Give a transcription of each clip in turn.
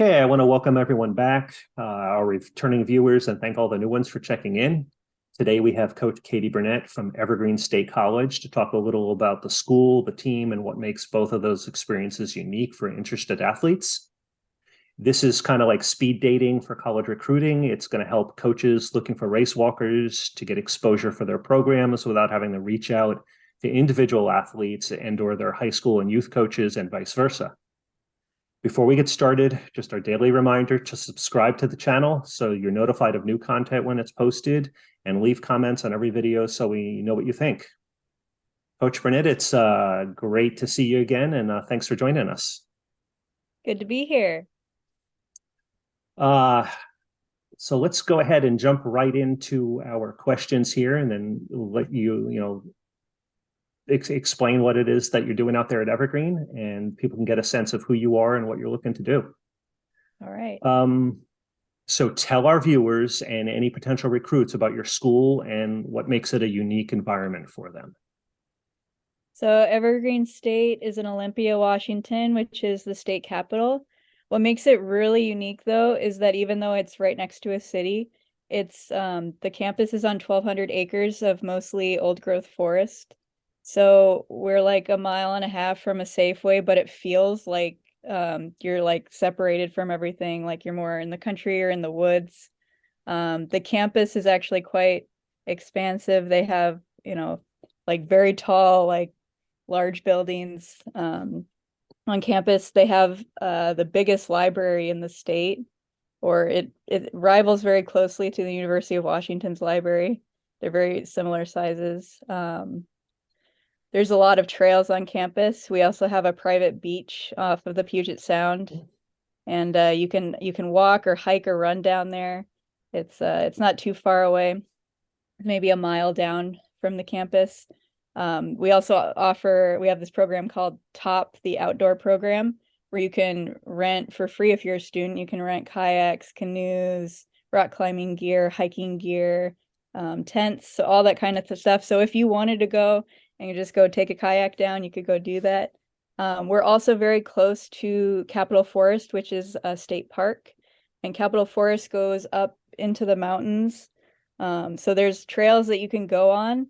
Okay, I want to welcome everyone back, our returning viewers, and thank all the new ones for checking in. Today we have Coach Katie Burnett from Evergreen State College to talk a little about the school, the team, and what makes both of those experiences unique for interested athletes. This is kind of like speed dating for college recruiting. It's going to help coaches looking for race walkers to get exposure for their programs without having to reach out to individual athletes and or their high school and youth coaches and vice versa. Before we get started, just our daily reminder to subscribe to the channel so you're notified of new content when it's posted, and leave comments on every video so we know what you think. Coach Burnett, it's great to see you again, and thanks for joining us. Good to be here. So let's go ahead and jump right into our questions here, and then let you explain what it is that you're doing out there at Evergreen, and people can get a sense of who you are and what you're looking to do. All right. So tell our viewers and any potential recruits about your school and what makes it a unique environment for them. So Evergreen State is in Olympia, Washington, which is the state capital. What makes it really unique, though, is that even though it's right next to a city, it's the campus is on 1,200 acres of mostly old growth forest. So we're like 1.5 miles from a Safeway, but it feels like you're like separated from everything, like you're more in the country or in the woods. The campus is actually quite expansive. They have, like very tall, like large buildings on campus. They have the biggest library in the state, or it rivals very closely to the University of Washington's library. They're very similar sizes. There's a lot of trails on campus. We also have a private beach off of the Puget Sound, and you can walk or hike or run down there. It's not too far away, maybe 1 mile down from the campus. We also we have this program called TOP, the outdoor program, where you can rent for free if you're a student. You can rent kayaks, canoes, rock climbing gear, hiking gear, tents, so all that kind of stuff. So if you wanted to go and you just go take a kayak down, you could go do that. We're also very close to Capitol Forest, which is a state park, and Capitol Forest goes up into the mountains. So there's trails that you can go on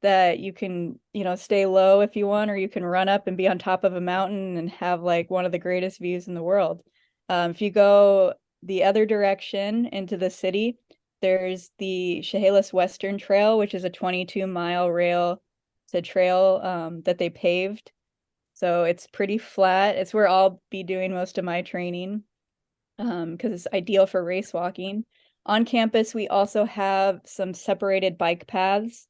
that you can, stay low if you want, or you can run up and be on top of a mountain and have like one of the greatest views in the world. If you go the other direction into the city, there's the Chehalis Western Trail, which is a 22-mile rail to trail that they paved. So it's pretty flat. It's where I'll be doing most of my training because it's ideal for race walking. On campus, we also have some separated bike paths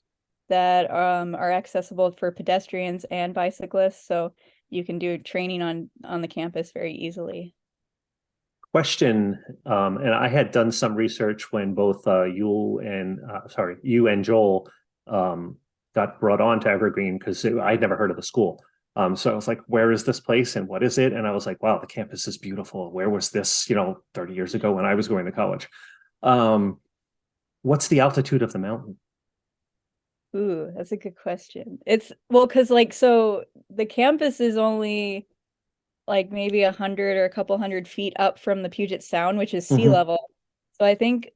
that are accessible for pedestrians and bicyclists. So you can do training on the campus very easily. Question, and I had done some research when both you and Joel got brought on to Evergreen, because I'd never heard of the school. So I was like, where is this place and what is it? And I was like, wow, the campus is beautiful. Where was this, 30 years ago when I was going to college? What's the altitude of the mountain? Ooh, that's a good question. Because so the campus is only like maybe 100 or a couple hundred feet up from the Puget Sound, which is sea level. So I think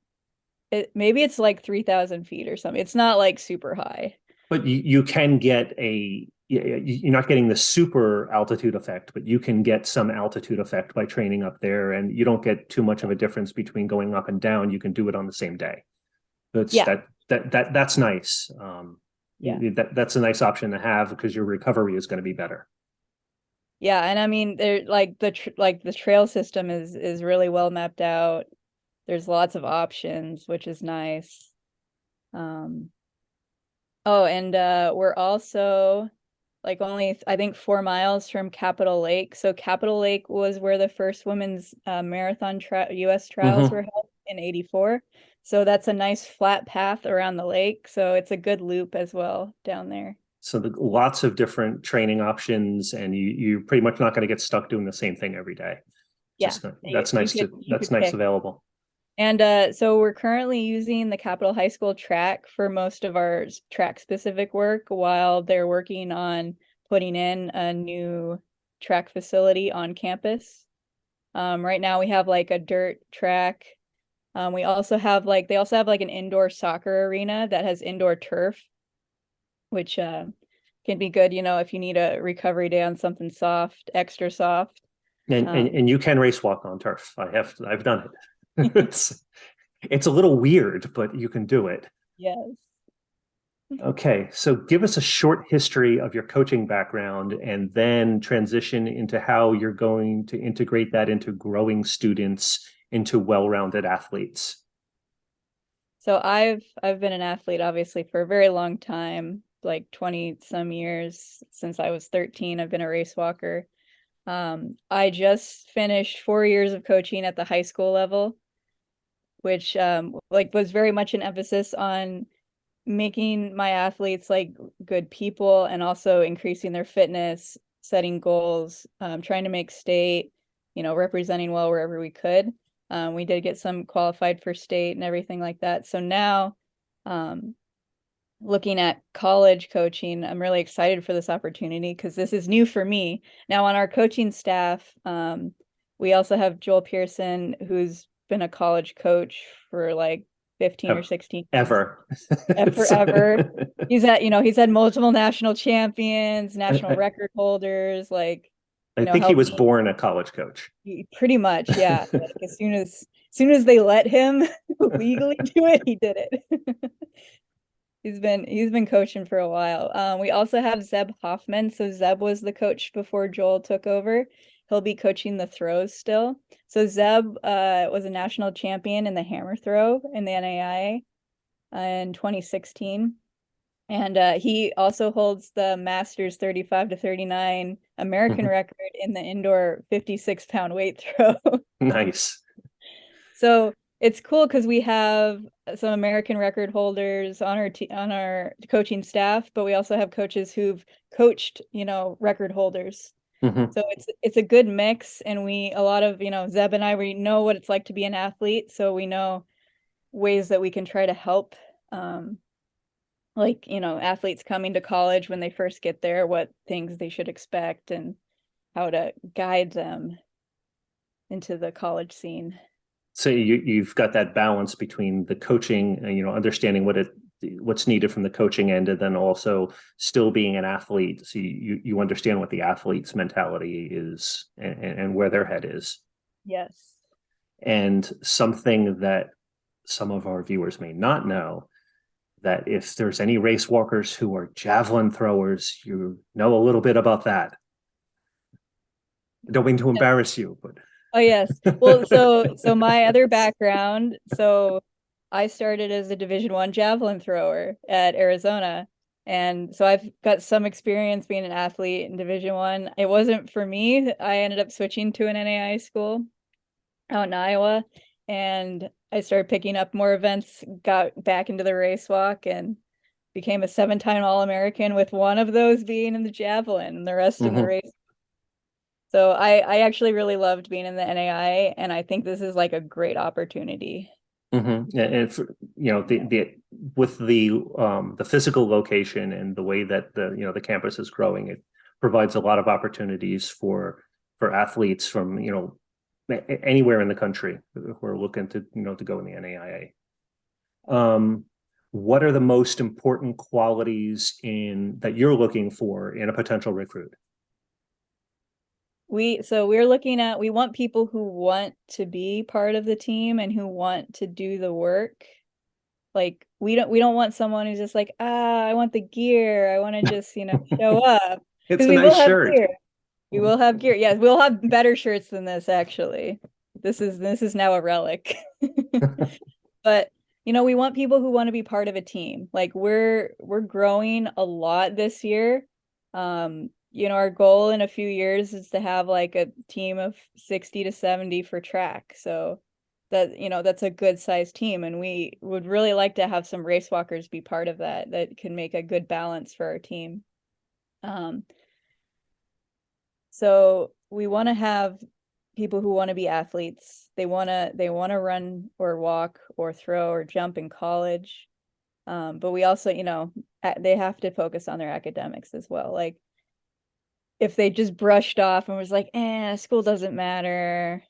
maybe it's like 3,000 feet or something. It's not like super high. But you can get you're not getting the super altitude effect, but you can get some altitude effect by training up there, and you don't get too much of a difference between going up and down. You can do it on the same day. That's nice. That's a nice option to have, because your recovery is going to be better. Yeah, and I mean, the trail system is really well mapped out. There's lots of options, which is nice. We're also like only, I think, 4 miles from Capitol Lake. So Capitol Lake was where the first women's marathon U.S. trials were held. in 84. So that's a nice flat path around the lake. So it's a good loop as well down there. So lots of different training options, and you're pretty much not going to get stuck doing the same thing every day. Yeah, That's you nice could that's nice pick. available. And so we're currently using the Capitol High School track for most of our track specific work while they're working on putting in a new track facility on campus. Right now we have like a dirt track. We also have like, they also have like an indoor soccer arena that has indoor turf, which can be good, if you need a recovery day on something soft, extra soft. And you can race walk on turf. I've done it. It's a little weird, but you can do it. Yes. Okay, so give us a short history of your coaching background and then transition into how you're going to integrate that into growing students into well-rounded athletes. So I've been an athlete obviously for a very long time, like 20 some years. Since I was 13, I've been a race walker. I just finished 4 years of coaching at the high school level, which like was very much an emphasis on making my athletes like good people and also increasing their fitness, setting goals, trying to make state, representing well wherever we could. We did get some qualified for state and everything like that. So now, looking at college coaching, I'm really excited for this opportunity because this is new for me. Now on our coaching staff, we also have Joel Pearson, who's been a college coach for like 15 or 16 years. Ever. Forever. He's had multiple national champions, national record holders, like, I think he was born a college coach. pretty much, yeah. Like as soon as they let him legally do it, he did it. He's been coaching for a while. We also have Zeb Hoffman. So Zeb was the coach before Joel took over. He'll be coaching the throws still. So Zeb was a national champion in the hammer throw in the NAIA in 2016. And he also holds the Masters 35 to 39 American record in the indoor 56-pound weight throw. Nice. So it's cool because we have some American record holders on our coaching staff, but we also have coaches who've coached, record holders. So it's a good mix, and a lot of, Zeb and I, we know what it's like to be an athlete, so we know ways that we can try to help like, athletes coming to college when they first get there, what things they should expect and how to guide them into the college scene. So you've got that balance between the coaching and, understanding what's needed from the coaching end, and then also still being an athlete. So you understand what the athlete's mentality is and where their head is. Yes. And something that some of our viewers may not know, that if there's any race walkers who are javelin throwers, you know a little bit about that. I don't mean to embarrass you, but oh yes. Well, so my other background, so I started as a Division I javelin thrower at Arizona. And so I've got some experience being an athlete in Division I. It wasn't for me. I ended up switching to an NAI school out in Iowa, and I started picking up more events, got back into the race walk, and became a 7-time All-American, with one of those being in the javelin and the rest in the race. So I actually really loved being in the NAI, and I think this is like a great opportunity. And with the physical location and the way that the campus is growing, it provides a lot of opportunities for athletes from anywhere in the country who are looking to go in the NAIA. What are the most important qualities that you're looking for in a potential recruit? We want people who want to be part of the team and who want to do the work. Like we don't want someone who's just like, I want the gear, I want to just, show up. It's a nice shirt. We will have gear. Yes, we'll have better shirts than this, actually. This is now a relic. But we want people who want to be part of a team. Like we're growing a lot this year. Our goal in a few years is to have like a team of 60 to 70 for track. So that, that's a good sized team. And we would really like to have some race walkers be part of that can make a good balance for our team. So we want to have people who want to be athletes. They want to run or walk or throw or jump in college. But we also, they have to focus on their academics as well. Like if they just brushed off and was like, school doesn't matter,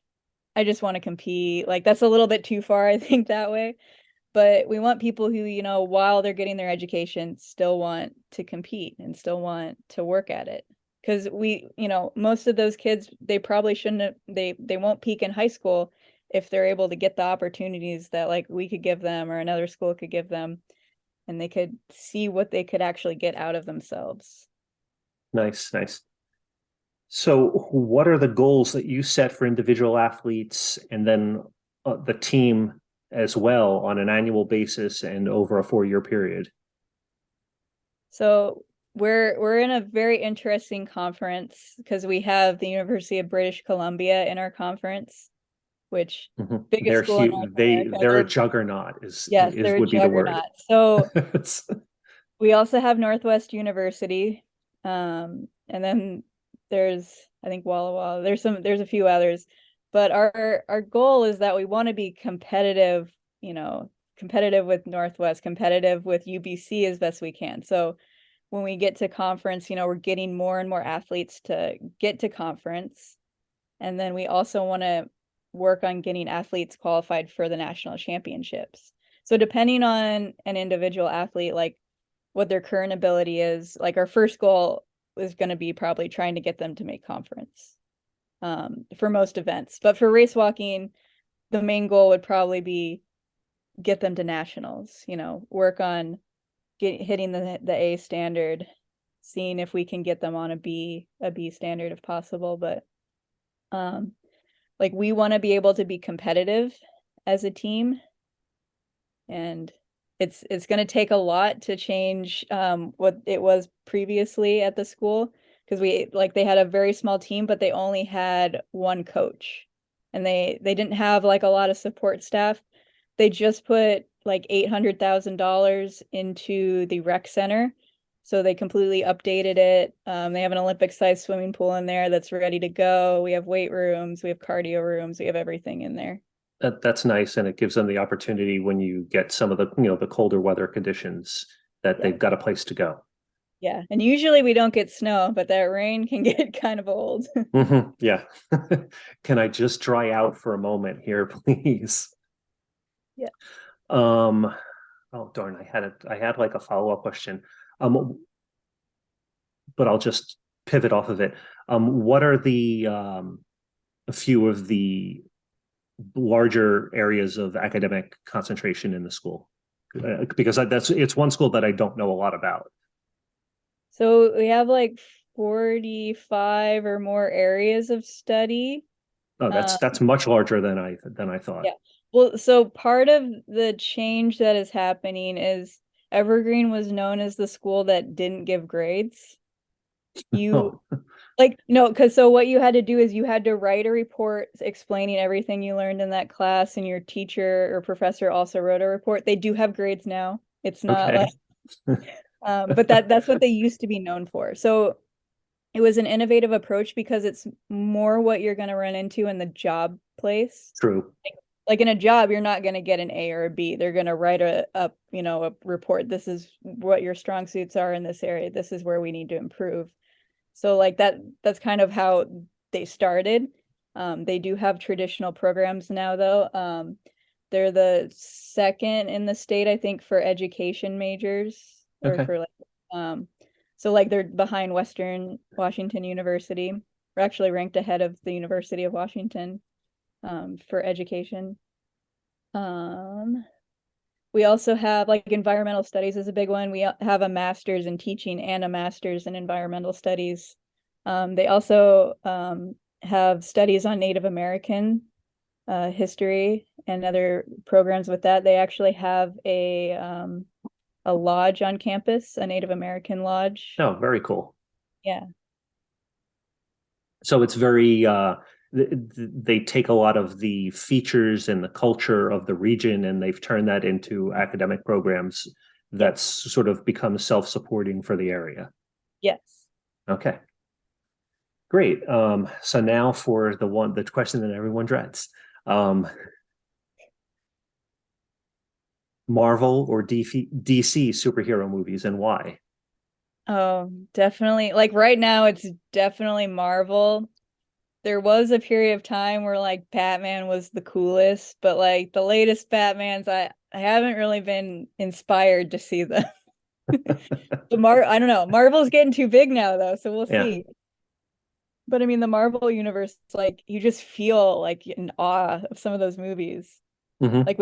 I just want to compete. Like that's a little bit too far, I think, that way. But we want people who, while they're getting their education, still want to compete and still want to work at it. Because most of those kids, they probably shouldn't have, they won't peak in high school if they're able to get the opportunities that like we could give them or another school could give them, and they could see what they could actually get out of themselves. Nice, nice. So what are the goals that you set for individual athletes and then the team as well on an annual basis and over a 4-year period? So we're in a very interesting conference because we have the University of British Columbia in our conference, which biggest They're school in huge. North America. They're a juggernaut Yes, they're a would be the word. juggernaut. So we also have Northwest University. And then there's, I think, Walla Walla. There's a few others. But our goal is that we want to be competitive, competitive with Northwest, competitive with UBC as best we can. So when we get to conference, we're getting more and more athletes to get to conference. And then we also want to work on getting athletes qualified for the national championships. So depending on an individual athlete, like what their current ability is, like our first goal is going to be probably trying to get them to make conference for most events. But for race walking, the main goal would probably be get them to nationals, work on hitting the A standard, seeing if we can get them on a B standard if possible. But like we want to be able to be competitive as a team, and it's going to take a lot to change what it was previously at the school, because they had a very small team, but they only had one coach, and they didn't have like a lot of support staff. They just put like $800,000 into the rec center. So they completely updated it. They have an Olympic-sized swimming pool in there that's ready to go. We have weight rooms, we have cardio rooms, we have everything in there. That's nice, and it gives them the opportunity when you get some of the the colder weather conditions that they've got a place to go. Yeah, and usually we don't get snow, but that rain can get kind of old. Yeah. Can I just dry out for a moment here, please? Yeah. Oh darn, I had like a follow-up question. But I'll just pivot off of it. What are a few of the larger areas of academic concentration in the school? Because it's one school that I don't know a lot about. So we have like 45 or more areas of study. Oh, that's much larger than I thought. Yeah. Well, so part of the change that is happening is Evergreen was known as the school that didn't give grades. You Oh, like no, because so what you had to do is you had to write a report explaining everything you learned in that class, and your teacher or professor also wrote a report. They do have grades now. It's not okay. like but that's what they used to be known for. So it was an innovative approach because it's more what you're going to run into in the job place. True. Like in a job, you're not going to get an A or a B. They're going to write a report. This is what your strong suits are in this area. This is where we need to improve. So like that's kind of how they started. They do have traditional programs now though. They're the second in the state, I think, for education majors or Okay. for like so like they're behind Western Washington University. We're actually ranked ahead of the University of Washington for education. We also have like environmental studies is a big one. We have a master's in teaching and a master's in environmental studies. They also have studies on Native American history and other programs with that. They actually have a lodge on campus, a Native American lodge. Oh, very cool. Yeah. So it's very they take a lot of the features and the culture of the region, and they've turned that into academic programs that's sort of become self-supporting for the area. Yes. Okay. Great. So now for the question that everyone dreads. Marvel or DC superhero movies, and why? Oh, definitely. Like right now, it's definitely Marvel. There was a period of time where like Batman was the coolest, but like the latest Batmans, I haven't really been inspired to see them. I don't know. Marvel's getting too big now though, so we'll Yeah. see. But I mean, the Marvel universe, like you just feel like in awe of some of those movies. Mhm. Like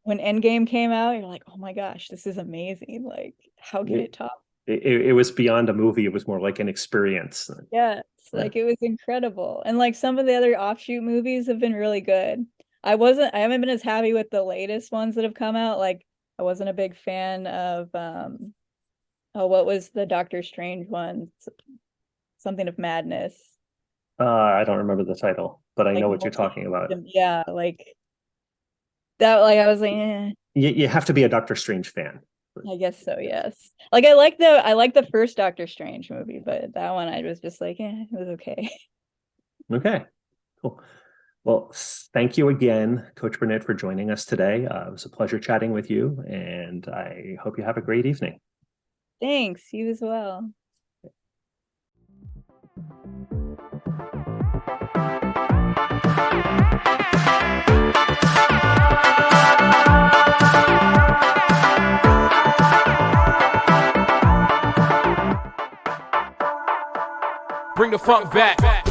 when Endgame came out, you're like, oh my gosh, this is amazing. Like, how can it top? It was beyond a movie. It was more like an experience. Yes, Yeah. like it was incredible. And like some of the other offshoot movies have been really good. I haven't been as happy with the latest ones that have come out. Like I wasn't a big fan of oh, what was the Doctor Strange one? Something of Madness. I don't remember the title, but I Like know what you're talking about. yeah, like that, like I was like, eh. You have to be a Doctor Strange fan. I guess so, yes. Like I like the first Doctor Strange movie, but that one I was just like, it was okay. Okay, cool. Well, thank you again, Coach Burnett, for joining us today. It was a pleasure chatting with you, and I hope you have a great evening. Thanks, you as well. Bring the funk back.